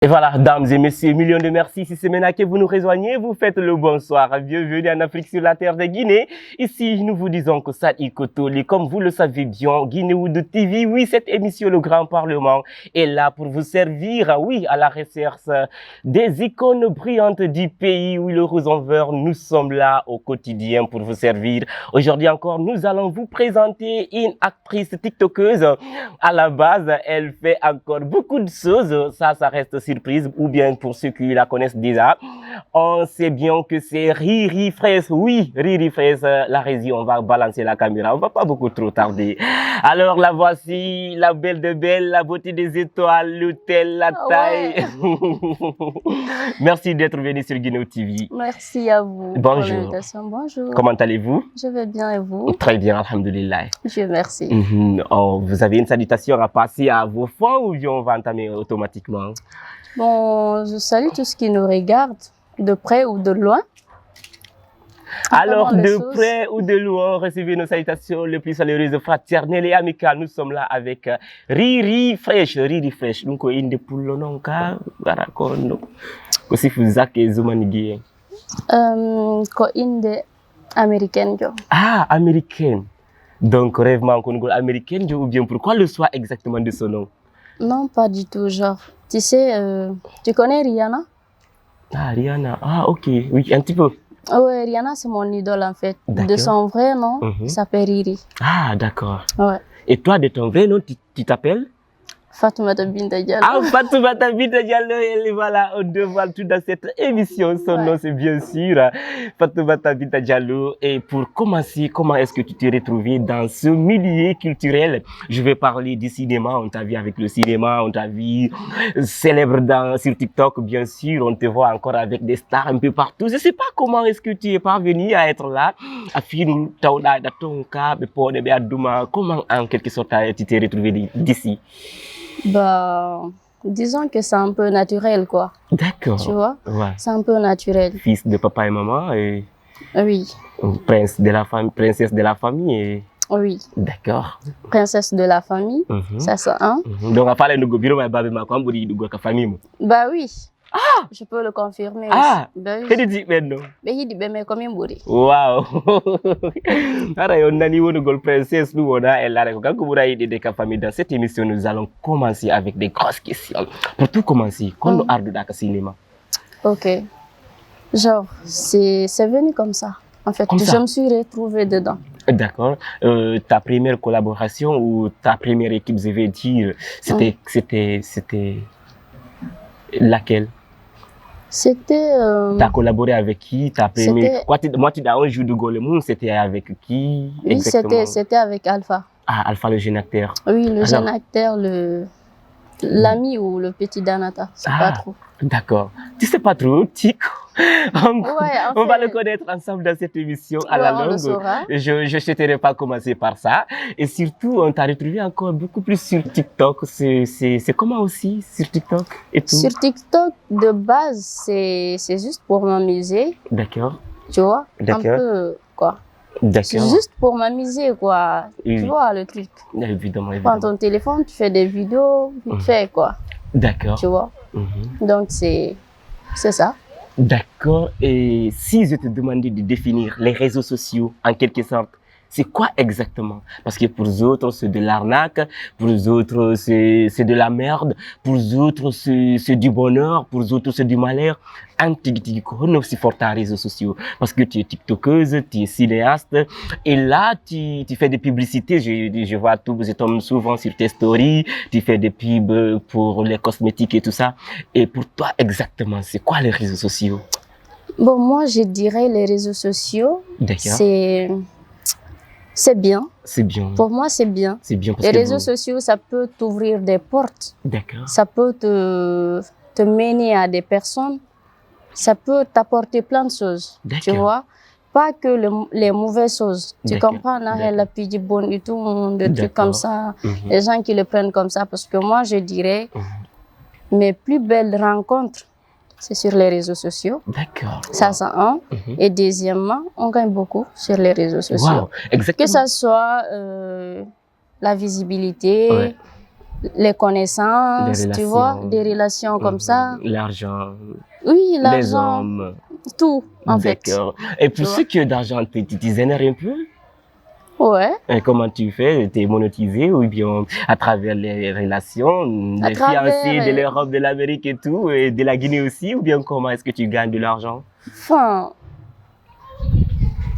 Et voilà, dames et messieurs, millions de merci. Si c'est maintenant que vous nous rejoignez, vous faites le bonsoir. Bienvenue en Afrique sur la terre de Guinée. Ici, nous vous disons que ça Ikotoli, comme vous le savez bien, Guinée-Wood TV, oui, cette émission, le Grand Parlement, est là pour vous servir, oui, à la recherche des icônes brillantes du pays. Oui, le rose en vert, nous sommes là au quotidien pour vous servir. Aujourd'hui encore, nous allons vous présenter une actrice tiktokeuse. À la base, elle fait encore beaucoup de choses. Ça reste surprise, ou bien pour ceux qui la connaissent déjà, on sait bien que c'est Riri Fraisse. Oui, Riri Fraisse, la régie, on va balancer la caméra, on va pas beaucoup trop tarder. Alors la voici, la belle de belle, la beauté des étoiles, l'hôtel, la taille. Ouais. Merci d'être venu sur Guinée TV. Merci à vous. Bonjour. Bonjour. Comment allez-vous? Je vais bien et vous? Très bien, alhamdoulilah. Je merci. Oh, vous avez une salutation à passer à vos fans ou bien on va entamer automatiquement? Bon, je salue tous ceux qui nous regardent, de près ou de loin. Alors, de près ou de loin, recevez nos salutations les plus chaleureuses, fraternelles et amicales. Nous sommes là avec Riri Fraisse. Riri Fraisse. Donc, inde pour le nom, car, barakono. Aussi, vous avez Zoumanigé. Ko inde américaine. Ah, américaine. Donc, rêvement qu'on est américaine, ou bien pourquoi le choix exactement de son nom? Non, pas du tout, genre. Tu sais, tu connais Rihanna? Ah, Rihanna. Ah, ok. Oui, un petit peu. Ouais, Rihanna, c'est mon idole en fait. De son vrai nom, il s'appelle Riri. Ah, d'accord. Ouais. Et toi, de ton vrai nom, tu t'appelles? Fatoumata Binta Diallo. Ah, Fatoumata Binta Diallo, et voilà, on dévoile tout dans cette émission. Son nom, c'est bien sûr Fatoumata Binta Diallo. Et pour commencer, comment est-ce que tu t'es retrouvée dans ce milieu culturel? Je vais parler du cinéma. On t'a vu avec le cinéma, on t'a vu célèbre sur TikTok, bien sûr. On te voit encore avec des stars un peu partout. Je ne sais pas comment est-ce que tu es parvenu à être là. Comment, en quelque sorte, tu t'es retrouvée d'ici? Bah, disons que c'est un peu naturel, quoi. D'accord. Tu vois? Ouais. C'est un peu naturel. Fils de papa et maman et... Oui. Princesse de la famille et... Oui. D'accord. Princesse de la famille, ça c'est un. Donc, à part le famille. Bah oui. Ah! Je peux le confirmer ah! aussi. Bah oui. Qu'est-ce que tu dis maintenant? Mais il dit, mais comme il mourit. Waouh! Princesse, nous, on a elle là. Quand vous avez des familles dans cette émission, nous allons commencer avec des grosses questions. Pour tout commencer, quand nous avons dans le cinéma. Ok. Genre, c'est venu comme ça. En fait, je me suis retrouvée dedans. D'accord. Ta première collaboration ou ta première équipe, je vais dire, c'était laquelle? C'était... Tu as collaboré avec qui? Moi, tu as un jour de Golemon, c'était avec qui? Oui, c'était avec Alpha. Ah, Alpha, le jeune acteur. Oui, le jeune acteur, l'ami ou le petit Danata, c'est pas trop. D'accord. Tu sais pas trop, Tico. On va le connaître ensemble dans cette émission à la longue. Je ne souhaiterais pas commencer par ça. Et surtout, on t'a retrouvé encore beaucoup plus sur TikTok. C'est comment aussi sur TikTok et tout? Sur TikTok, de base, c'est juste pour m'amuser. D'accord. Tu vois? D'accord. Un peu, quoi. D'accord. C'est juste pour m'amuser, quoi. Oui. Tu vois, le truc. Évidemment. Prends ton téléphone, tu fais des vidéos, vite fait, quoi. D'accord. Tu vois? Donc, c'est ça. D'accord. Et si je te demandais de définir les réseaux sociaux en quelque sorte, c'est quoi exactement? Parce que pour les autres, c'est de l'arnaque, pour les autres, c'est de la merde, pour les autres, c'est du bonheur, pour les autres, c'est du malheur. On aussi fort à réseaux sociaux parce que tu es tiktokeuse, tu es cinéaste et là tu fais des publicités. Je vois tout, je tombe souvent sur tes stories, tu fais des pubs pour les cosmétiques et tout ça. Et pour toi exactement, c'est quoi les réseaux sociaux? Bon, moi je dirais les réseaux sociaux, c'est bien. C'est bien. Pour moi, c'est bien. C'est bien parce les réseaux sociaux, ça peut t'ouvrir des portes. D'accord. Ça peut te mener à des personnes. Ça peut t'apporter plein de choses. Tu vois? Pas que les mauvaises choses. Tu comprends? La pidi bonne et tout, des trucs comme ça. Les gens qui le prennent comme ça. Parce que moi, je dirais, mes plus belles rencontres, c'est sur les réseaux sociaux. D'accord. Ça, c'est un. Et deuxièmement, on gagne beaucoup sur les réseaux sociaux. Wow. Exactement. Que ça soit la visibilité, les connaissances, tu vois, des relations comme ça. L'argent. Oui, Les l'argent, hommes. tout, en fait. D'accord. Et pour Tu ceux qui ont d'argent, tu génères un peu? Ouais. Et comment tu fais? Tu es monétisé ou bien à travers les relations, les fiancés de l'Europe, de l'Amérique et tout, et de la Guinée aussi, ou bien comment est-ce que tu gagnes de l'argent? Enfin,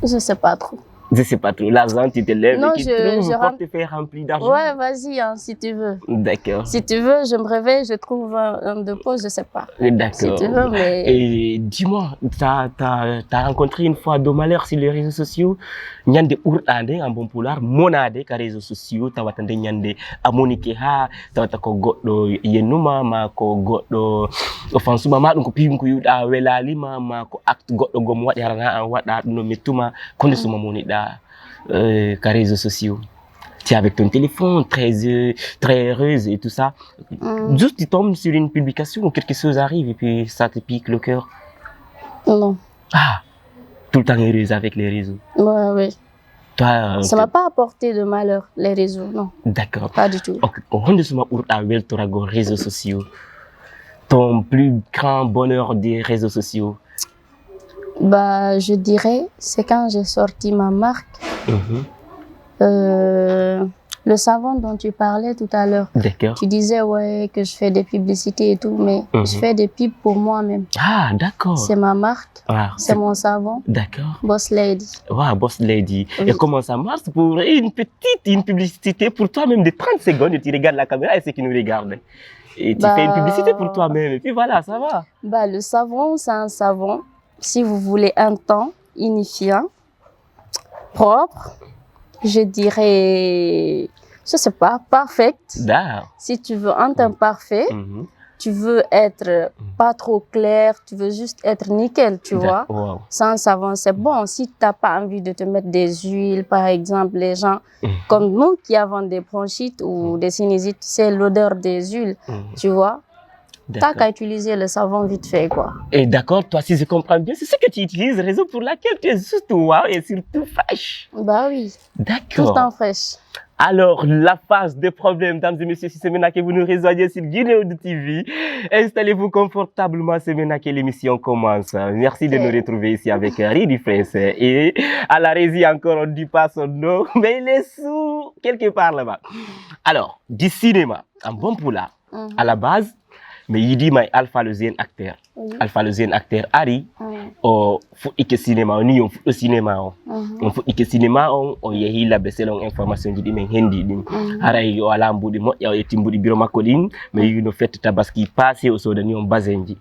je sais pas trop. Je sais pas trop. L'argent, tu te lèves Non, et tu trouves un portefeuille rempli d'argent? Ouais, vas-y, hein, si tu veux. D'accord. Si tu veux, je me réveille, je trouve un dépôt, je sais pas. D'accord. Si tu veux, mais... Et dis-moi, t'as rencontré une fois Domaleur sur les réseaux sociaux, nyande urɗade en bon polar, monade ka réseaux sociaux, tawatande nyande amonike ha, tawata ko goɗɗo yennuma ma ko goɗɗo ofansuma ma ɗum ko piwum ko yuɗa welalima ma ko acte goɗɗo gom waɗi harana an waɗa ɗum no mettuma konde suma moniɗa ka réseaux sociaux. Tu es avec ton téléphone, très heureuse et tout ça. Juste tu tombes sur une publication ou quelque chose arrive et puis ça te pique le cœur. Non. Ah, tout le temps heureuse avec les réseaux. Ouais, oui. Toi, ça m'a pas apporté de malheur, les réseaux, non. D'accord. Pas du tout. Ok, on est sur ma réseaux sociaux. Ton plus grand bonheur des réseaux sociaux? Bah, je dirais, c'est quand j'ai sorti ma marque. Le savon dont tu parlais tout à l'heure. D'accord. Tu disais, ouais, que je fais des publicités et tout, mais je fais des pubs pour moi-même. Ah, d'accord. C'est ma marque. Ah, c'est mon savon. D'accord. Boss Lady. Ouais, Boss Lady. Oui. Et comment ça marche pour une publicité pour toi-même de 30 secondes et tu regardes la caméra et ceux qui nous regardent. Et tu fais une publicité pour toi-même et puis voilà, ça va. Bah, le savon, c'est un savon, si vous voulez un teint unifiant, propre, je dirais, je sais pas, perfect. Si tu veux un teint parfait, tu veux être pas trop clair, tu veux juste être nickel, tu vois. Wow. Sans savon, c'est bon. Si tu n'as pas envie de te mettre des huiles, par exemple, les gens comme nous qui avons des bronchites ou des sinusites, c'est l'odeur des huiles, tu vois. T'as qu'à utiliser le savon vite fait, quoi. Et d'accord, toi, si je comprends bien, c'est ce que tu utilises, raison pour laquelle tu es juste wow et surtout fraîche. Bah oui. D'accord. Tout le temps fraîche. Alors, la phase des problèmes, mesdames et messieurs, si c'est maintenant que vous nous rejoignez sur Guinée TV, installez-vous confortablement, c'est maintenant que l'émission commence. Merci de nous retrouver ici avec Ridi Fraisse. Et à la régie encore, on ne dit pas son nom, mais il est sous quelque part là-bas. Alors, du cinéma, un bon poula, à la base, mais il dit mais Alpha le jeune acteur. Alpha le jeune acteur Ari o faut que cinéma on y on faut cinéma on faut que cinéma on yehi la selon information di men hendi din aray o ala mbudi mo ya e timbudi biro makolin mais you no fait tabaski passé au sodani on bazenji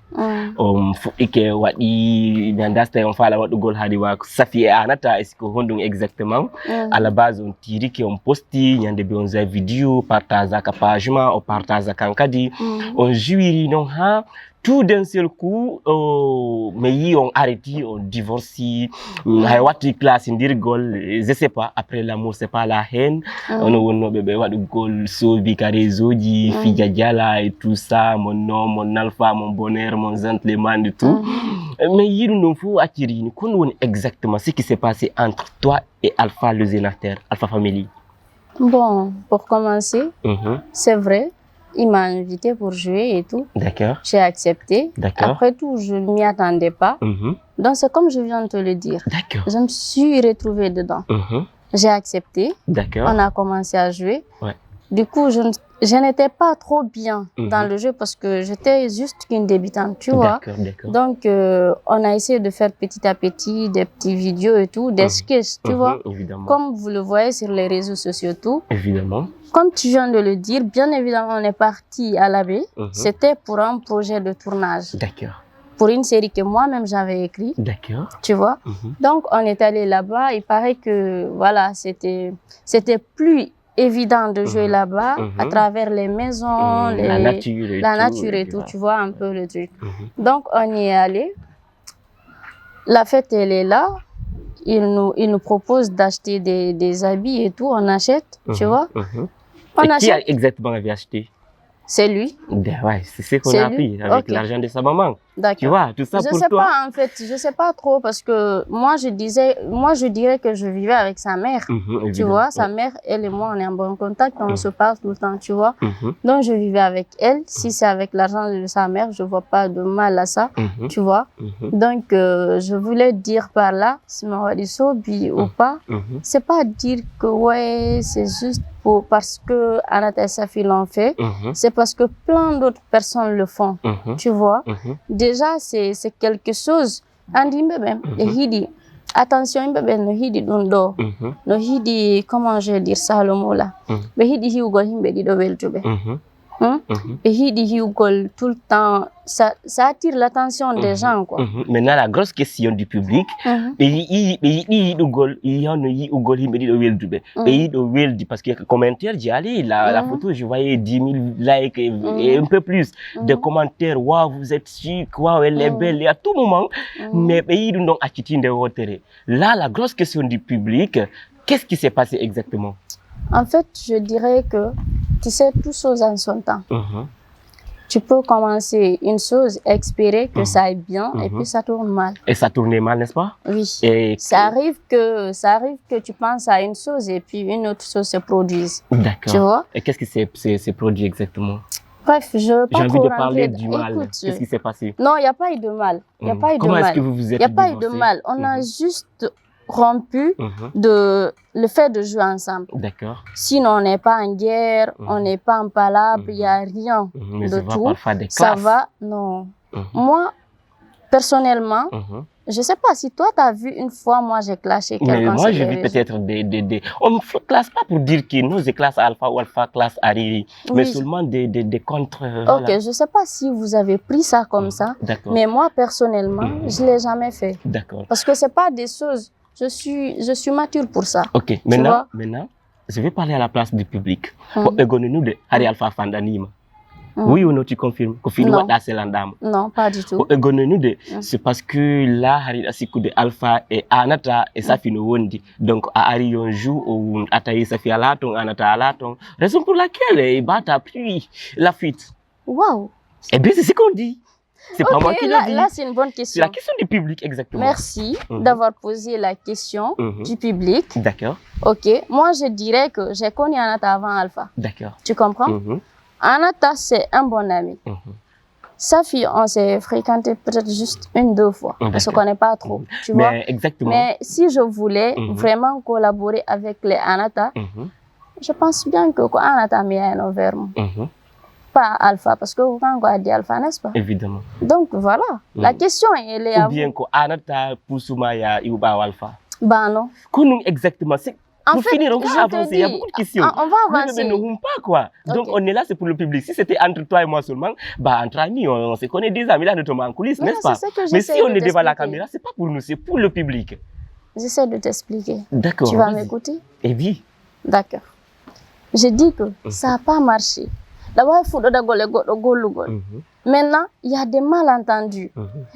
on faut que wadi ndasta on fala wadu gol hadi wa safi anata est-ce que hondung exactement à la base on tiri que on posti nyande be on za vidéo partage ka page ma on partage kankadi on juiri non ha tout d'un seul coup, mais on arrêté, on divorcé, on a eu classe je sais pas, après l'amour c'est pas la haine, on a bébé wat gol sobi karezo di fidjala et tout ça, mon nom, mon alpha, mon bonheur, mon gentleman et tout. Mais il nous faut attirer, qu'on exactement ce qui s'est passé entre toi et Alpha le Zénateur, Alpha Family. Bon, pour commencer, c'est vrai. Il m'a invité pour jouer et tout. D'accord. J'ai accepté. D'accord. Après tout, je ne m'y attendais pas. Donc, c'est comme je viens de te le dire. D'accord. Je me suis retrouvée dedans. J'ai accepté. D'accord. On a commencé à jouer. Ouais. Du coup, je n'étais pas trop bien dans le jeu parce que j'étais juste qu'une débutante, tu vois. D'accord. Donc, on a essayé de faire petit à petit des petites vidéos et tout, des sketchs, tu vois. Évidemment. Comme vous le voyez sur les réseaux sociaux, tout. Évidemment. Comme tu viens de le dire, bien évidemment, on est parti à la baie. C'était pour un projet de tournage. D'accord. Pour une série que moi-même j'avais écrite. D'accord. Tu vois. Donc, on est allé là-bas. Il paraît que, voilà, c'était plus évident de jouer là-bas à travers les maisons, la nature et tout, tu vois un peu le truc. Donc, on y est allé. La fête, elle est là. Il nous propose d'acheter des habits et tout. On achète, tu vois. Qui a exactement avait acheté? C'est lui. Ouais, c'est ce qu'on a appris avec l'argent de sa maman. Tu vois, tout ça pour toi. Je sais pas, en fait, je sais pas trop parce que moi, je dirais que je vivais avec sa mère. Tu vois, sa mère, elle et moi, on est en bon contact, on se parle tout le temps, tu vois. Donc, je vivais avec elle. Si c'est avec l'argent de sa mère, je vois pas de mal à ça, tu vois. Donc, je voulais dire par là, si ma bi ou pas, c'est pas dire que, ouais, c'est juste parce que Anata et Safi l'ont fait, c'est parce que plein d'autres personnes le font, tu vois. Déjà, c'est quelque chose. Andi mbebe, hidi. Attention, mbebe no hidi dundo. No hidi, comment je vais dire ça le mot là? Be hidi hiugol himbe di do weltube. Be hidi hiugol tout le temps. Ça attire l'attention des gens, quoi. Maintenant, la grosse question du public, parce que commentaires, j'y allais, la photo, je voyais 10 000 likes et un peu plus de commentaires. Waouh, vous êtes chic, waouh, elle est belle, et à tout moment. Mais là, la grosse question du public, qu'est-ce qui s'est passé exactement? En fait, je dirais que, tu sais, tout chose en son temps. Tu peux commencer une chose, espérer que ça aille bien, et puis ça tourne mal. Et ça tournait mal, n'est-ce pas? Oui. Et ça arrive que tu penses à une chose et puis une autre chose se produise. D'accord. Tu vois? Et qu'est-ce qui s'est produit exactement? Bref, j'ai envie de parler du mal. Qu'est-ce qui s'est passé? Non, il n'y a pas eu de mal. Il n'y a pas eu de mal. Comment est-ce que vous vous êtes divorcés? Il n'y a pas eu de mal. On a juste rompu le fait de jouer ensemble. D'accord. Sinon, on n'est pas en guerre, on n'est pas en palabre, il n'y a rien mais de ça tout. Va parfois des classes. Ça va, non. Moi, personnellement, je ne sais pas si toi, tu as vu une fois, moi, j'ai clashé quelqu'un. Mais moi, j'ai vu peut-être des... On ne classe pas pour dire que nous, c'est classe Alpha ou Alpha classe Hariri, mais seulement des contre... Ok, je ne sais pas si vous avez pris ça comme ça, mais moi, personnellement, je ne l'ai jamais fait. D'accord. Parce que ce n'est pas des choses... Je suis mature pour ça. Ok, maintenant, je vais parler à la place du public. Nous de Harry Alpha Fandanima. Oui ou non, tu confirmes? Non, pas du tout. C'est parce que là, Harry Asikou de Alpha et Anata et Safi no Wondi. Donc, Harry on joue ou Ataï Safi Alaton, Anata Alaton. Raison pour laquelle il bat appris la fuite. Waouh! Eh bien, c'est ce qu'on dit. C'est pas moi qui le dis. Là, c'est une bonne question. C'est la question du public, exactement. Merci d'avoir posé la question du public. D'accord. Ok. Moi, je dirais que j'ai connu Anata avant Alpha. D'accord. Tu comprends? Anata, c'est un bon ami. Safi, on s'est fréquenté peut-être juste 1-2 fois. On ne se connaît pas trop. Tu vois? Exactement. Mais si je voulais vraiment collaborer avec les Anata, je pense bien que Anata m'a un vers moi. Pas Alpha, parce que vous avez dit Alpha, n'est-ce pas? Évidemment. Donc voilà, la question elle est à vous. Ou bien que Anata Pusumaya Iuba Alpha. Bah non. Exactement. En pour fait, finir, on va avancer. Il y a beaucoup de questions. On va avancer. Mais ne pas quoi. Donc on est là, c'est pour le public. Si c'était entre toi et moi seulement, bah entre amis, on se connaît déjà, mais là nous sommes en coulisses, n'est-ce pas? Mais si on est devant la caméra, c'est pas pour nous, c'est pour le public. J'essaie de t'expliquer. D'accord. Tu vas m'écouter? Eh oui. D'accord. Je dis que ça n'a pas marché. D'abord, il faut maintenant, il y a des malentendus.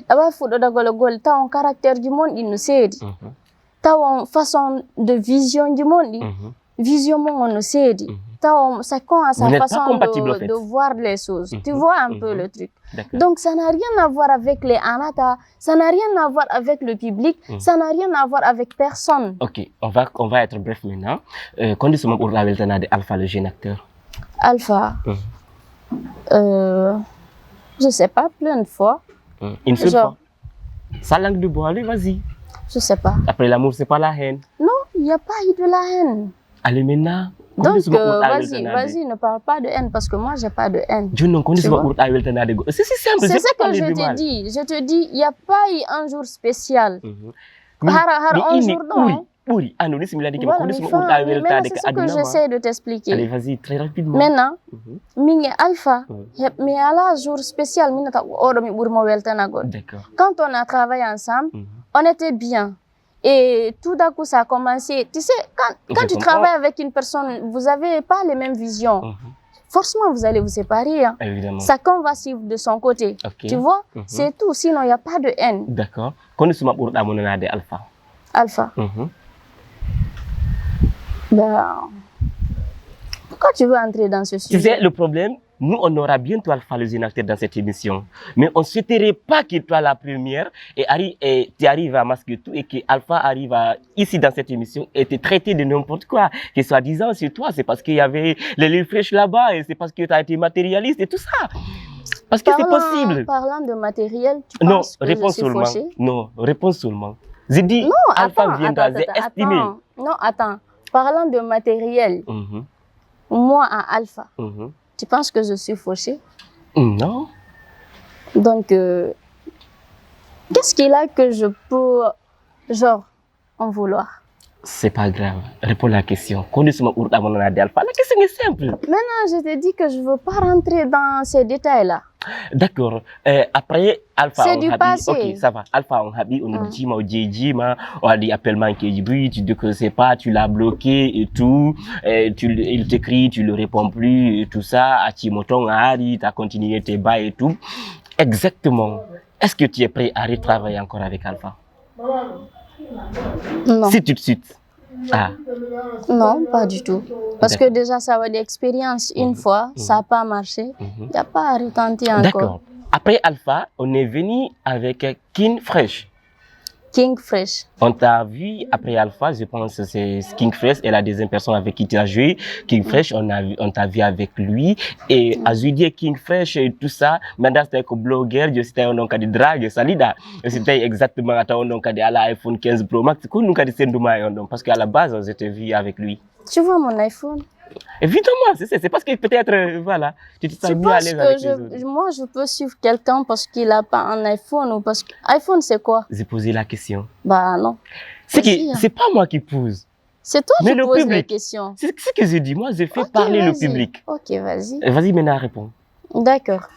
D'abord, il faut que tu as un caractère du monde, il nous sait. Tu as une façon de vision du monde. Vision, on nous sait. Chacun a sa façon de voir les choses. Tu vois un peu le truc. Donc, ça n'a rien à voir avec les Anata, ça n'a rien à voir avec le public, ça n'a rien à voir avec personne. Ok, on va être bref maintenant. Quand on dit pour la Weltana de Alpha, le jeune acteur? Alpha, je sais pas, plein de fois. Une seule fois? Sa langue de bois, allez, vas-y. Je sais pas. Après l'amour, c'est pas la haine? Non, il n'y a pas eu de la haine. Allez, maintenant. Donc, vas-y, ne parle pas de haine parce que moi, j'ai pas de haine. C'est simple. C'est ça que je te dis. Je te dis, il n'y a pas eu un jour spécial. Un jour, non. Oui, voilà, c'est ce que j'essaie de t'expliquer. Allez, vas-y, très rapidement. Maintenant, Minge Alpha, mais à la jour spécial, quand on a travaillé ensemble, on était bien. Et tout d'un coup, ça a commencé. Tu sais, quand tu travailles avec une personne, vous n'avez pas les mêmes visions. Forcément, vous allez vous séparer. Hein. Évidemment. Chacun va suivre de son côté. Tu vois, c'est tout. Sinon, il n'y a pas de haine. D'accord. Quand nous sommes à Alpha. Alpha. Ben, pourquoi tu veux entrer dans ce sujet? Tu sais, le problème, nous, on aura bientôt Alpha le jeune acteur dans cette émission. Mais on ne souhaiterait pas que toi, la première, et tu arrives à masquer tout et que Alpha arrive ici dans cette émission et te traiter de n'importe quoi. Que soi-disant, c'est toi, c'est parce qu'il y avait les livres fraîches là-bas et c'est parce que tu as été matérialiste et tout ça. Parce que c'est possible. Parlant de matériel, tu penses que je suis fauchée? Non, réponds seulement. J'ai dit, non, Alpha viendra, j'ai estimé. Non, attends. Parlant de matériel, moi à Alpha, tu penses que je suis fauchée? Non. Donc, qu'est-ce qu'il a que je peux, genre, en vouloir? C'est pas grave. Réponds à la question. Connais-moi Alpha. La question est simple. Maintenant, je te dis que je ne veux pas rentrer dans ces détails-là. D'accord. Après, Alpha, c'est du passé. Ok, ça va. Alpha, on a dit, on a dit appelle-moi tu dis que c'est pas, tu l'as bloqué et tout. Il t'écrit, tu le réponds plus et tout ça. À Timoton, tu as continué tes bails et tout. Exactement. Est-ce que tu es prêt à retravailler encore avec Alpha? Non. C'est tout de suite. Ah. Non, pas du tout. Parce que déjà, ça va d'expérience. Une fois, ça n'a pas marché. Il n'y a pas à retenter encore. D'accord. Après Alpha, on est venu avec King Fresh. King Fresh. On t'a vu après Alpha, je pense que c'est King Fresh et la deuxième personne avec qui tu as joué. King Fresh, on t'a vu avec lui. Et à dit King Fresh et tout ça, maintenant c'était un blogueur, c'était un nom de drague, salida. C'était exactement un nom de l'iPhone 15 Pro Max. Parce qu'à la base, on s'était vu avec lui. Tu vois mon iPhone? Évidemment, c'est parce que peut-être, voilà, tu te sens mieux à l'aise avec les autres. Moi, je peux suivre quelqu'un parce qu'il n'a pas un iPhone ou parce que... iPhone, c'est quoi? J'ai posé la question. Bah non. C'est pas moi qui pose. C'est toi qui poses les questions. C'est ce que je dis. Moi, je fais parler le public. Ok, vas-y. Vas-y, maintenant, réponds. D'accord.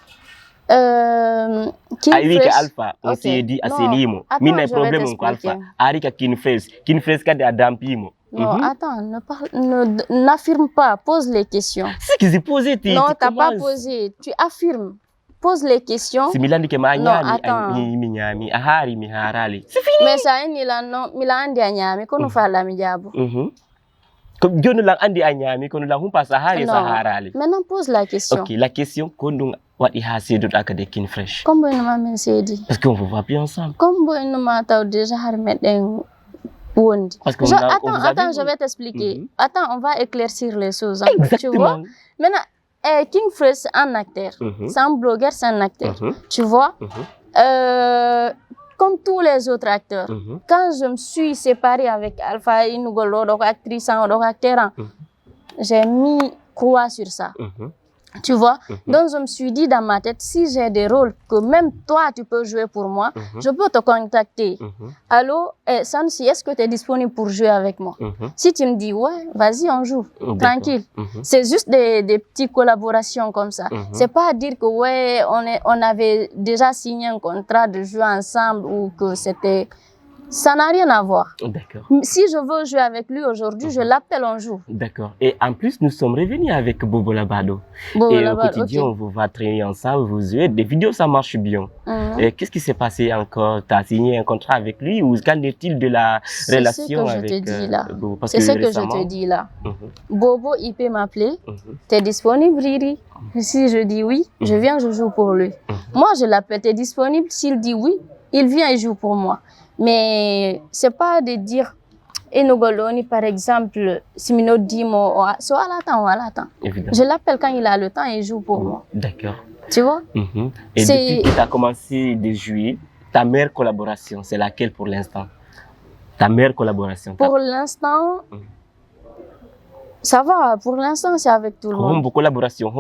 King Fresh. Alpha, on s'est dit à Selimo. Mina problème avec Alpha. Arika King Fresh. King Fresh, quand à Dampimo. Non, attends, n'affirme pas, pose les questions. C'est que j'ai posé. Non, tu n'as pas posé, tu affirmes. Pose les questions. C'est Milan qui m'a non, attends. C'est fini. Mais ça, Milan andi anyami, qu'on nous fait la midiabo. Comme Dieu nous l'a andi anyami, qu'on nous l'a pas Sahara Saharali. Maintenant, pose la question. Ok, la question, qu'on nous what il a dit d'autre que King Fresh. Comment il m'a dit? Parce qu'on va bien ensemble. Comment il m'a déjà remettre. Attends, je vais t'expliquer. Attends, on va éclaircir les choses. Hein. Exactement. Tu vois? Maintenant, King Fresh, c'est un acteur. C'est un blogueur, c'est un acteur. Tu vois? Comme tous les autres acteurs. Quand je me suis séparée avec Alpha Inugolo, donc actrice, donc acteur, j'ai mis croix sur ça. Tu vois? Donc, je me suis dit dans ma tête, si j'ai des rôles que même toi, tu peux jouer pour moi, je peux te contacter. Allô, Sansi, est-ce que tu es disponible pour jouer avec moi? Si tu me dis, ouais, vas-y, on joue. Tranquille. C'est juste des petites collaborations comme ça. C'est pas à dire que, ouais, on avait déjà signé un contrat de jouer ensemble ou que c'était... Ça n'a rien à voir. D'accord. Si je veux jouer avec lui aujourd'hui, je l'appelle un jour. D'accord. Et en plus, nous sommes revenus avec Bobo Labado. Et au quotidien, on va travailler ensemble, vous jouez. Des vidéos, ça marche bien. Et qu'est-ce qui s'est passé encore? Tu as signé un contrat avec lui ou qu'en est-il de la relation avec Bobo? C'est ce que je te dis là. Bobo, il peut m'appeler. Tu es disponible, Riri? Si je dis oui, je viens, je joue pour lui. Moi, je l'appelle, tu es disponible? S'il dit oui, il vient et joue pour moi. Mais c'est pas de dire Enogoloni par exemple, si Mino dit moi, so à l'attend. Je l'appelle quand il a le temps et il joue pour moi. D'accord. Tu vois? Et depuis que tu as commencé de jouer, ta meilleure collaboration, c'est laquelle pour l'instant? Ta meilleure collaboration? Pour l'instant, ça va. Pour l'instant, c'est avec tout le monde. Collaboration,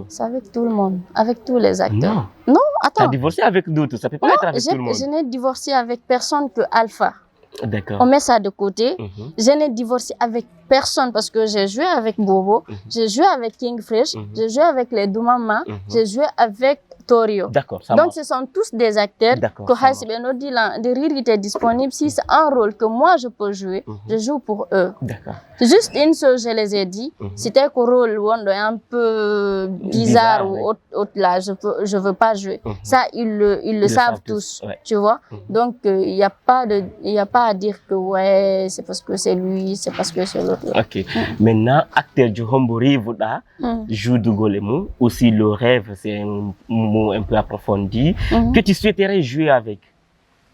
c'est avec tout le monde, avec tous les acteurs. Non, attends. Tu as divorcé avec d'autres, ça peut pas être avec tout le monde. Je n'ai divorcé avec personne que Alpha. D'accord. On met ça de côté. Je n'ai divorcé avec personne parce que j'ai joué avec Bobo, j'ai joué avec King Fresh, j'ai joué avec les Doumama, j'ai joué avec Torio. D'accord, ça Donc, marche. ce sont tous des acteurs que Hasbeno dit de rire est disponible. Si c'est un rôle que moi je peux jouer, je joue pour eux. D'accord. Juste une chose, je les ai dit, c'était qu'un rôle un peu bizarre ou autre là, je veux pas jouer. Ça, ils le savent tous, ouais. tu vois. Donc, il n'y a pas à dire que ouais, c'est parce que c'est lui, c'est parce que c'est l'autre. Ok. Maintenant, acteur du Hombori Vuda joue du Golemu. Aussi, le rêve, c'est un mot un peu approfondi. Que tu souhaiterais jouer avec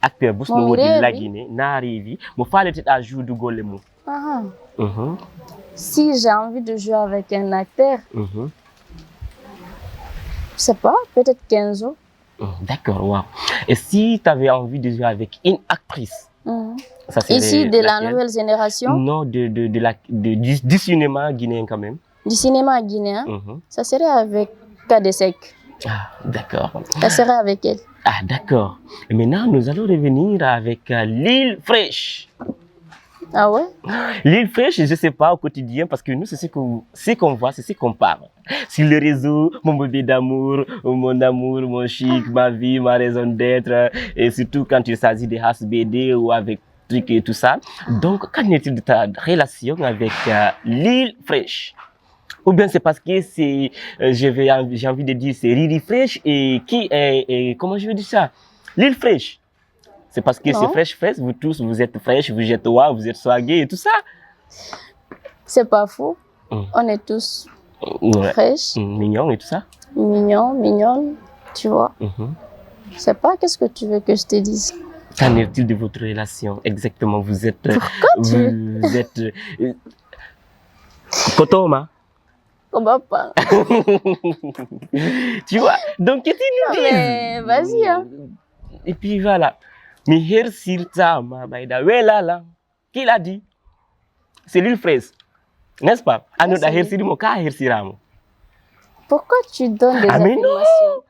acteur Bousno de la Guinée, Narivi, mon fallait à jouer du Golemu. Si j'ai envie de jouer avec un acteur, je sais pas, peut-être 15 ans. D'accord, wow. Et si tu avais envie de jouer avec une actrice, ça serait ici, de la nouvelle génération? Non, du cinéma guinéen quand même. Du cinéma guinéen, ça serait avec Kadesek. Ah, d'accord. Ça serait avec elle. Ah, d'accord. Et maintenant, nous allons revenir avec Lil Fresh. Ah ouais? Lil Fresh, je ne sais pas au quotidien, parce que nous, c'est ce qu'on voit, c'est ce qu'on parle. Sur le réseau, mon bébé d'amour, mon chic, ma vie, ma raison d'être, et surtout quand il s'agit de HBD ou avec trucs et tout ça. Donc, qu'en est-il de ta relation avec Lil Fresh? Ou bien c'est parce que c'est, j'ai envie de dire, c'est Riri Fresh et qui est, comment je veux dire ça? Lil Fresh. C'est parce que c'est Fresh, vous tous, vous êtes fresh, vous êtes wow, vous êtes swagué et tout ça. C'est pas faux. On est tous fresh. Mignons et tout ça. Mignonne, tu vois. Je sais pas, qu'est-ce que tu veux que je te dise? Qu'en est-il de votre relation? Exactement, vous êtes... Pourquoi vous êtes... Kotoma. Comment pas? Tu vois, donc qu'est-ce que tu nous dis? Mais vas-y, hein. Et puis voilà. Mi her sirta ma baida welala. Qui l'a dit? C'est Lil Fresh. N'est-ce pas? Anu da her sirimo ka her siramo. Pourquoi tu donnes des affirmations? Non.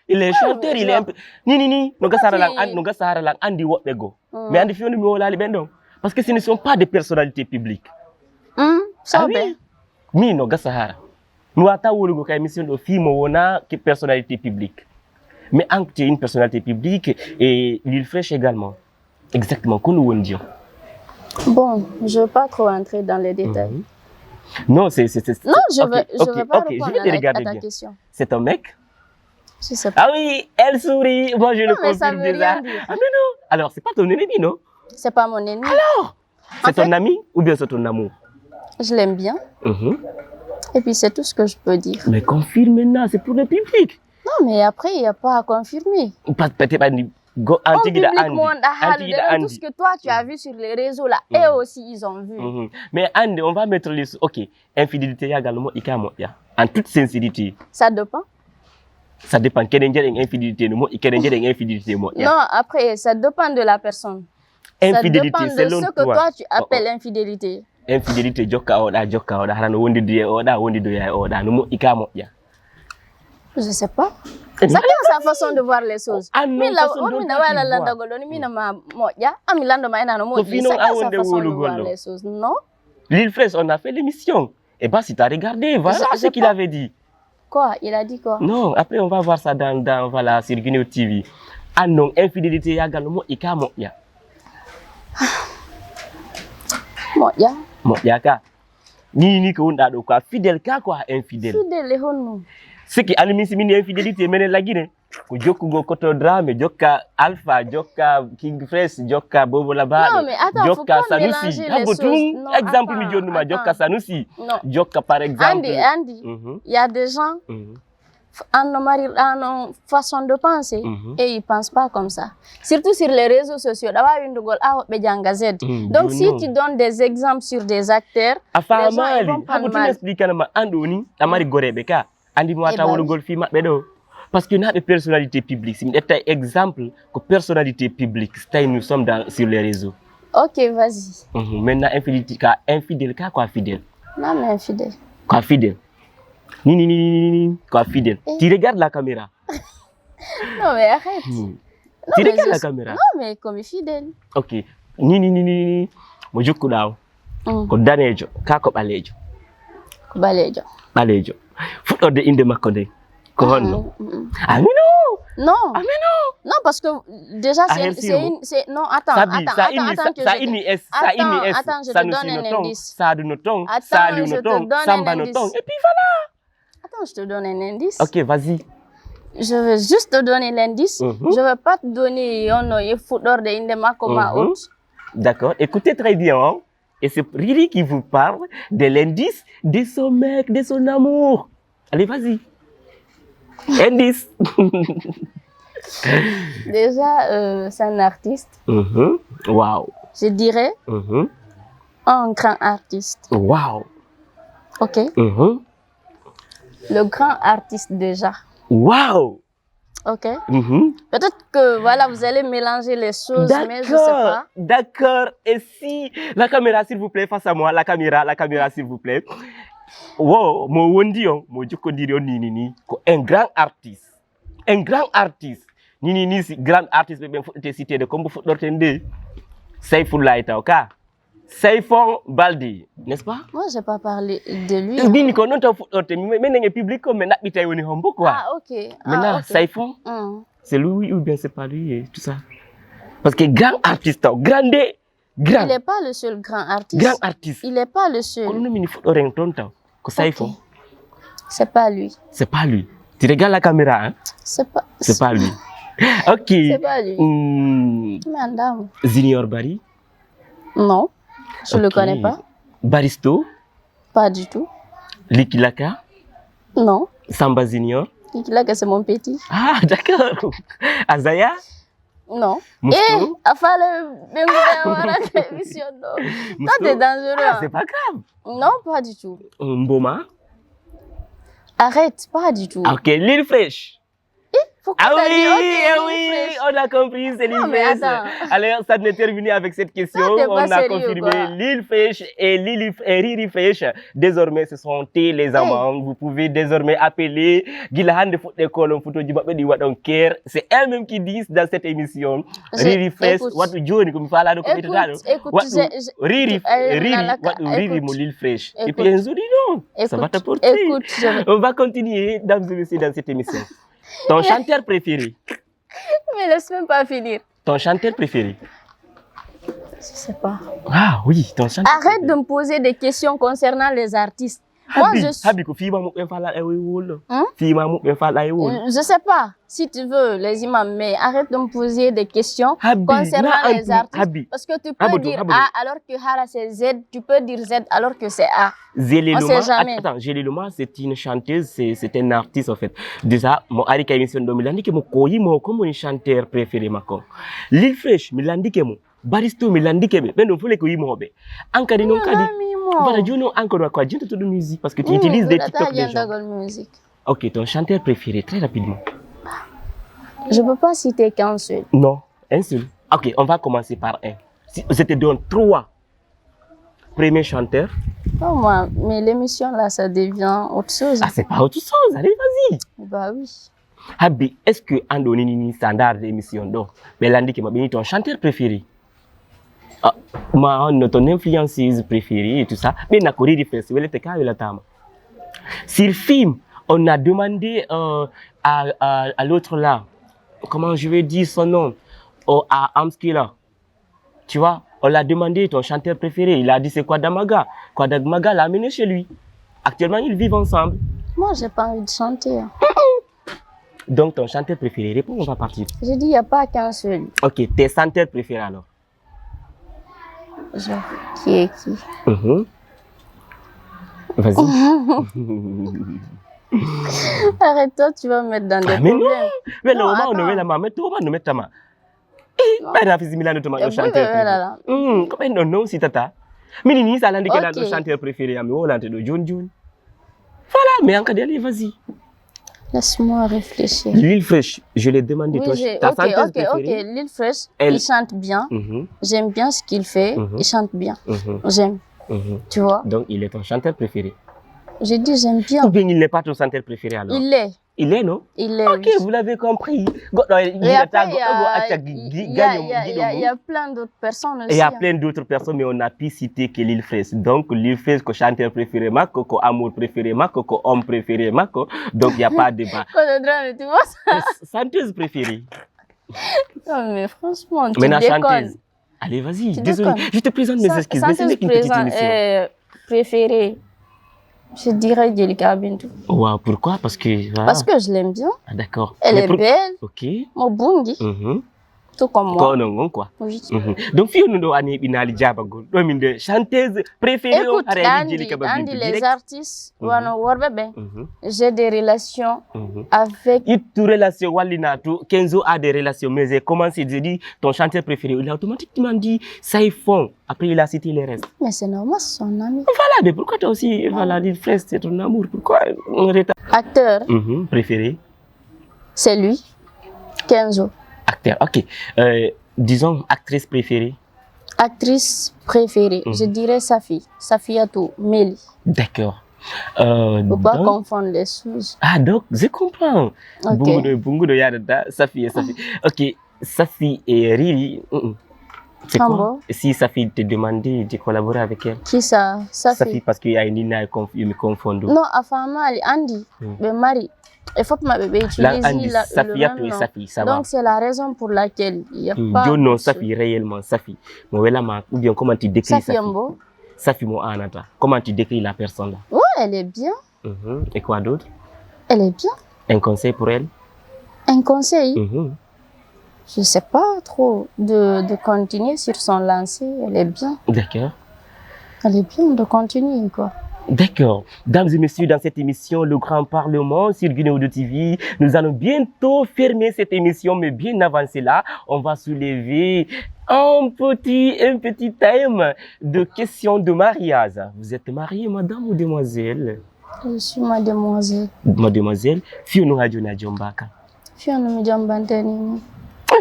Il est chanteur, il est un peu... Ni, no ga sahara lang andi wobbe go. Mais andi fionu mi wolali bendon. Parce que ce ne sont pas des personnalités publiques. Ça oui. Mi no ga sahara. Nous avons eu une émission de film où on a une personnalité publique. Mais en tu es une personnalité publique et Lil Fresh également. Exactement, comme nous dit. Bon, je ne veux pas trop entrer dans les détails. Non, c'est... Non, je ne veux pas répondre à ta question. C'est un mec? Je sais pas. Ah oui, elle sourit. Moi, je le confirme déjà. Ah mais non. Alors, c'est pas ton ennemi, non? C'est pas mon ennemi. Alors? C'est ton ami ou bien c'est ton amour? Je l'aime bien. Et puis, c'est tout ce que je peux dire. Mais confirme maintenant, c'est pour le public. Non, mais après, il n'y a pas à confirmer. Peut-être pas go tout ce que toi, tu as vu sur les réseaux, là, eux aussi, ils ont vu. Mais Andy, on va mettre les... Ok, infidélité également, en toute sincérité. Ça dépend. Ça dépend. Quelle est l'infidélité? Non, après, ça dépend de la personne. Infidélité, ça dépend de ce que toi, tu appelles infidélité. Infidélité, je sais pas. Chacun a sa façon de voir les choses. Non? Lil Fresh, on a fait l'émission. Et bah, si tu as regardé, voilà ce qu'il avait dit. Quoi? Il a dit quoi? Non, après, on va voir ça voilà, sur Guinée TV. Ah non, infidélité, également, Moya. Moya, ka. Ni ko unda do quoi fidèle ka quoi infidèle. Fidèle honno. Ce qui anime mini infidélité menen la Guinée. Ko jokku go koto drame jokka Alpha jokka King Fresh jokka Bobo Laba. Non mais attends, jokka faut pas mélanger les choses. Non, exemple mi jonnuma jokka Sanusi. Jokka par exemple. Andy, il y a des gens en façon de penser et ils pensent pas comme ça. Surtout sur les réseaux sociaux. Donc si tu donnes des exemples sur des acteurs, les gens ils vont prendre mal. Parce que nous avons des personnalités publiques. Si c'est un exemple de personnalité publique, nous sommes sur les réseaux. Ok, vas-y. Maintenant, infidèle, quoi fidèle? Non, mais infidèle. Quoi fidèle? Quoi fidèle? Tu regardes la caméra. Non, mais arrête. Tu regardes la caméra. Non, mais comme fidèle. Ok. Mo jukku daw. Ko danejo, ka ko balejo. Ko balejo. Balejo. Fuɗɗorde inde makko nde. Ko honno. Amino. Non. Ah, mais non. Non, parce que déjà, Ariel Silvo. non, attends, Sabi, attends, ça attends, ini, attends, que ça je te- ini S, ça Attends, ini S, attends, je ça te nous donne si un notons, indice. ça de notons, Attends, ça lui je te notons, donne samba un notons. indice. Et puis voilà. Attends, je te donne un indice. Ok, vas-y. Je vais juste te donner l'indice. Mhm. Je ne vais pas te donner un il faut de Indema comme Mhm. autre. D'accord, écoutez très bien. Hein? Et c'est Riri qui vous parle de l'indice de son mec, de son amour. Allez, vas-y. Indice. Déjà, c'est un artiste. Mhm. Wow. Je dirais Mhm. un grand artiste. Wow. OK? Mhm. Le grand artiste déjà. Wow. OK? Mhm. Peut-être que voilà, vous allez mélanger les choses, mais je sais D'accord, pas. d'accord. Et si la caméra, s'il vous plaît, face à moi, la caméra, s'il vous plaît. Wow, mo wondion, mo joko dirio ni, un grand artiste. Un grand artiste. Ni, si grand artiste, bien faut te citer de comme faut l'entendre. Saifullah Itaoka. Saifon Baldi, n'est-ce pas? Moi, je n'ai pas parlé de lui. Ni ko non ta faut l'entendre, mais n'est public comme n'a bitay woni hombo quoi. Ah, OK. Maintenant, Ah, OK. Saifon, Hmm. c'est lui ou bien c'est pas lui et tout ça. Parce que grand artiste, grand. Il n'est pas le seul grand artiste. Grand artiste. Il n'est pas le Quand seul. nous mini faut oreille tonton, que Saifon, Ok. C'est pas lui. c'est pas lui. Tu regardes la caméra, hein? C'est pas lui. Ok. C'est pas lui. Hmm, Madame. Junior Barry. Non. Je ne le Ok. connais pas. Baristo. Pas du tout. Likilaka. Non. Samba Junior. Là que c'est mon petit. Ah, d'accord. Azaya. Non. Mousto. A fallu émission. Toi, Mousto. t'es dangereux. Ah, hein. c'est pas grave. Non, pas du tout. Mboma. Arrête, pas du tout. Ok, l'île fraîche. Faut que Ah t'as oui, dit, ok, eh il oui, est fraîche. on a compris, c'est l'île Non, mais fraîche. attends. Alors, ça n'est terminé avec cette question. Ça, t'es On pas a sérieux, confirmé quoi. l'île fraîche et Riri fraîche. Désormais, ce sont les amants. Vous pouvez désormais appeler Gilahan de Foot École, Photo du Babé du Wadonker. C'est elle-même qui dit dans cette émission. Riri fraîche, écoute. what do you comme ça là, donc, Écoute, Riri, what do Riri, écoute. mon l'île fraîche. Et Écoute. puis, un jour, dis non. Ça va t'apporter. Écoute, On va continuer, dames et messieurs, dans cette émission. Ton chanteur préféré. Mais laisse même pas finir. Ton chanteur préféré. Je sais pas. Ah oui, ton chanteur Arrête de me poser des questions concernant les artistes. Moi, je suis... Habi ko fima mo ben fala e wolo. Hein? Fima mo ben fala e wolo. Je sais pas si tu veux les imams, mais arrête de me poser des questions Habi, concernant na les antu, artistes. Habi. Parce que tu peux Habodou, dire Habodou. A alors que Hara c'est Z, tu peux dire Z alors que c'est A. Zélé On Loma, sait jamais. attends, Zélé Loma, c'est une chanteuse, c'est un artiste en fait. Déjà, mon arika émission de Milandi que mon koyi mo comme un chanteur préféré mako. Lil Fresh Milandi que mo, Baristo Milandi que me, mais non faut les koyi mo be. Ankadi non kadi. Voilà, je non encore quoi, je te de musique parce que tu utilises des TikTok des gens. Musique. Ok, ton chanteur préféré, très rapidement. Je peux pas citer qu'un seul. Non, un seul. Ok, on va commencer par un. Si je te donne 3. Premier chanteur. Non, moi, mais l'émission là, ça devient autre chose. Ah, c'est pas autre chose. Allez, vas-y. Bah oui. Habi, est-ce que Andoni ni standard d'émission donc, mais lundi qui m'a béni ton chanteur préféré? Ah, ton influenceuse préférée et tout ça. Mais n'a corrigé festival était quand la tama. Sur le film, on a demandé à l'autre là, comment je vais dire son nom, à Amski là. Tu vois, on l'a demandé ton chanteur préféré. Il a dit c'est Kwadamaga. Kwadamaga l'a amené chez lui. Actuellement, ils vivent ensemble. Moi, j'ai pas envie de chanter. Donc, ton chanteur préféré, réponds, on va partir. J'ai dit, il n'y a pas qu'un seul. Ok, tes chanteurs préférés alors? Genre, qui est qui? Vas-y. Arrête-toi, tu vas me mettre dans des Mais non! problèmes. Mais Non, non, on attends. met la main, mais toi, on met ta main. Eh, mais la physique, Milan, ton chanteur préféré. Comment non, si tata? Mais Nini, ça l'indique là, ton chanteur préféré, mais on l'a de John John. Voilà, mais en cas d'aller, vas-y. Laisse-moi réfléchir. L'île fraîche, je l'ai demandé. Oui, Toi, ta chanteuse préférée? L'île fraîche, Elle- il chante bien. J'aime bien ce qu'il fait. Mhm. Il chante bien. J'aime. Tu vois? Donc, il est ton chanteur préféré. J'ai dit, j'aime bien. Ou bien il n'est pas ton chanteur préféré alors? Il l'est. Il est, non? Il est, Ok, oui. vous l'avez compris. Et après, il y a plein d'autres personnes aussi. Et il y a hein. plein d'autres personnes, mais on n'a pu citer que Lil Fresh. Donc, Lil Fresh, que chanteur préféré, Mako, que amour préféré, Mako, que homme préféré, Mako. Donc, il n'y a pas de débat. Tu vois ça? Chanteuse préférée. Non, mais franchement, tu Maintenant, déconnes. chanteuse. Allez, vas-y. Tu Désolé. déconnes. Je te présente mes excuses. Mais ce n'est qu'une petite émission. Préférée, je dirais Djelika Bintou. Wow, pourquoi? Parce que. Voilà. Parce que je l'aime bien. Ah, d'accord. Elle est belle. Ok. Mon bungi. Tout comme moi. Quoi, non, quoi? Oui. Donc, si on nous a dit Binali Diabago, chanteuse préférée, écoute, Andy, les artistes, j'ai des relations avec. Et toute relation, Kenzo a des relations, mais j'ai commencé à dire ton chanteur préféré. Il a automatiquement dit ça est fond. Après, il a cité les restes. Mais c'est normal, c'est son ami. Voilà, mais pourquoi toi aussi, voilà, Lil Fresh, c'est ton amour? Pourquoi on retard? Acteur, préféré? C'est lui, Kenzo. Acteur, ok. Disons, actrice préférée? Actrice préférée, je dirais Safiatou Meli. D'accord. Faut pas confondre les choses. Ah, donc, je comprends. Ok. Bungu de Yadada, Safi et Safi. Ok, Safi et Riri. C'est quoi? Si Safi te demandait de collaborer avec elle? Qui ça? Safi, parce qu'il y a une Nina, je me confonds. Non, Afama, Andy, ben Marie. Il faut que ma bébé utilise le même nom. Safi, ça va. Donc c'est la raison pour laquelle il n'y a pas... Je non, Safi, réellement, Safi. Ou bien comment tu décris Safi? Safi, mon Anata. Comment tu décris la personne là? Ouais, elle est bien. Et quoi d'autre? Elle est bien. Un conseil pour elle? Un conseil? Je ne sais pas trop. De continuer sur son lancé, elle est bien. D'accord. Elle est bien de continuer, quoi. D'accord. Dames et messieurs, dans cette émission, le Grand Parlement sur Guinée TV, nous allons bientôt fermer cette émission, mais bien avant cela, on va soulever un petit thème de questions de mariage. Vous êtes mariée, madame ou demoiselle? Je suis mademoiselle. Mademoiselle, Fiono Hadjona Djombaka. Fiono Djombanteni.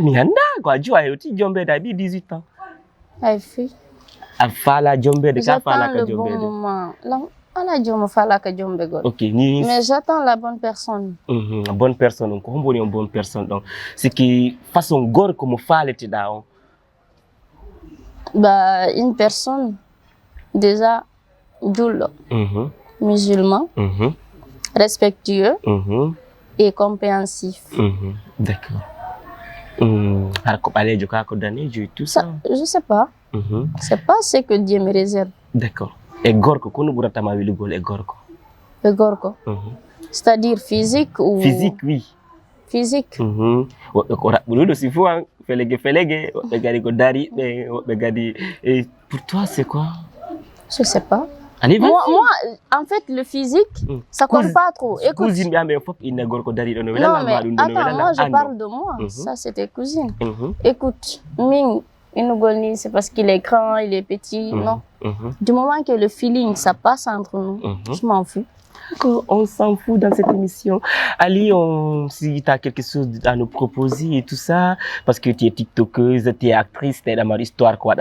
Mianda, quoi, tu as eu 18 ans. Ay fi. Afala Djombe de Kafala J'attends le bon moment. Ok, mais j'attends la bonne personne. Bonne personne, on comprend une bonne personne. Donc, c'est que façon gore comme fallait te dar. Bah, une personne déjà doule, musulman, respectueux et compréhensif. D'accord. Tout ça. Je sais pas. C'est pas ce que Dieu me réserve. D'accord. Et gorko, qu'on vous a le gol et gorko. Le gorko. C'est-à-dire physique ou. Physique, oui. Physique. Et pour toi, c'est quoi? Je sais pas. Allez, moi, en fait, le physique, ça compte pas trop. Écoute. Non, mais attends, moi, je parle de moi. Ça, c'était cousine. Écoute, Ming, c'est parce qu'il est grand, il est petit. Non. Du moment que le feeling, ça passe entre nous, je m'en fous. On s'en fout dans cette émission. Ali, si tu as quelque chose à nous proposer et tout ça, parce que tu es tiktokeuse, tu es actrice, tu es dans ma histoire, quoi,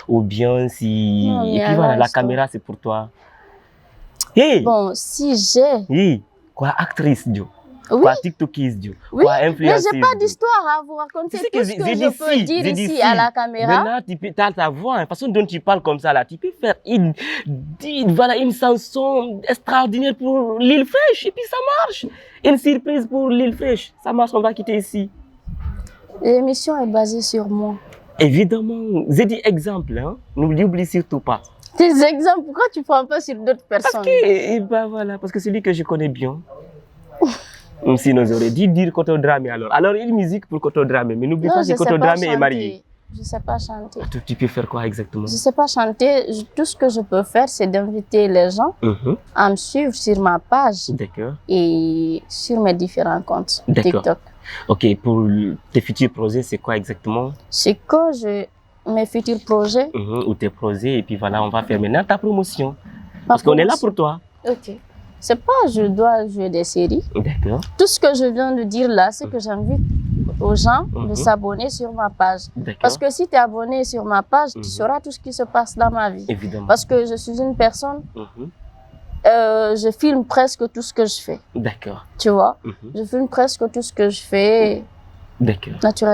ou bien si. Non, et puis voilà, la caméra, c'est pour toi. Hey! Bon, si j'ai. Oui, quoi, actrice, Dio. Oui. Quoi, tiktokeuse, Dio. Oui, quoi, influenceuse. Mais j'ai pas d'histoire à vous raconter. Tout ce que je peux dire ici à la caméra. Maintenant, tu peux, ta voix, la façon dont tu parles comme ça, là, tu peux faire une chanson extraordinaire pour Lil Fresh, et puis ça marche. Une surprise pour Lil Fresh, ça marche, on va quitter ici. L'émission est basée sur moi. Évidemment, j'ai dit exemple, hein. N'oublie surtout pas. Tes exemples, pourquoi tu prends pas sur d'autres personnes? Parce que c'est lui que je connais bien. Sinon, j'aurais dit dire Kotodramé alors. Alors, une musique pour Kotodramé, mais n'oublie pas que Kotodramé est marié. Je sais pas chanter. Tu peux faire quoi exactement? Je sais pas chanter. Tout ce que je peux faire, c'est d'inviter les gens à me suivre sur ma page. D'accord. Et sur mes différents comptes TikTok. Ok, pour tes futurs projets, c'est quoi exactement? C'est que mes futurs projets. Ou tes projets, et puis voilà, on va faire maintenant ta promotion. Parce qu'on est là pour toi. Ok. C'est pas je dois jouer des séries. D'accord. Tout ce que je viens de dire là, c'est que j'invite aux gens de s'abonner sur ma page. Parce que si tu es abonné sur ma page, tu sauras tout ce qui se passe dans ma vie. Évidemment. Parce que je suis une personne je filme presque tout ce que je fais. D'accord. Tu vois, je filme presque tout ce que je fais. D'accord. Naturellement.